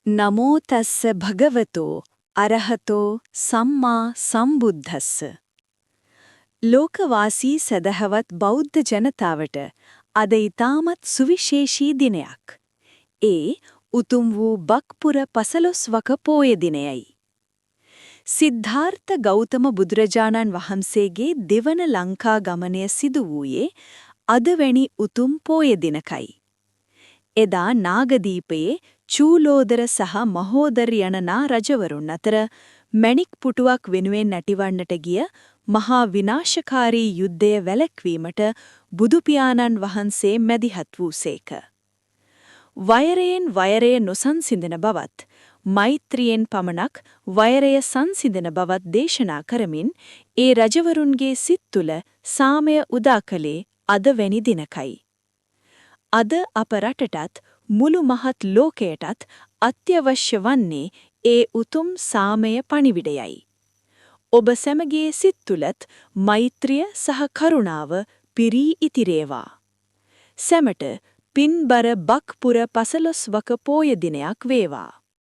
නමෝ තස්ස භගවතෝ අරහතෝ සම්මා සම්බුද්දස්ස. ලෝකවාසී සදහවත් බෞද්ධ ජනතාවට අද ඊටමත් සුවිශේෂී දිනයක්. ඒ උතුම් වූ බක්පුර පසළොස්වක පෝය දිනයයි. සිද්ධාර්ථ ගෞතම බුදුරජාණන් වහන්සේගේ දෙවන ලංකා ගමනය සිදු වූයේ අදවැනි උතුම් පෝය දිනකයි. එදා නාගදීපයේ චූලෝදර සහ මහෝදර යන රජවරුන් අතර මැණික් පුටුවක් වෙනුවෙන් නැටිවන්නට ගිය මහා විනාශකාරී යුද්ධය වැළැක්වීමට බුදුපියාණන් වහන්සේ මැදිහත් වූසේක. වෛරයෙන් වෛරය නොසන්සිඳන බවත්, මෛත්‍රියෙන් පමණක් වෛරය සංසිඳන බවත් දේශනා කරමින් ඒ රජවරුන්ගේ සිත් තුළ සාමය උදා කළේ අදවැනි දිනකයි. අද අප රටටත් මුළු මහත් ලෝකයටත් අත්‍යවශ්‍ය වන්නේ ඒ උතුම් සාමය පණිවිඩයයි. ඔබ සැමගේ සිත් තුළත් මෛත්‍රිය සහ කරුණාව පිරී ඉතිරේවා. සැමට පින්බර බක්පුර පසළොස්වක පෝය දිනයක් වේවා.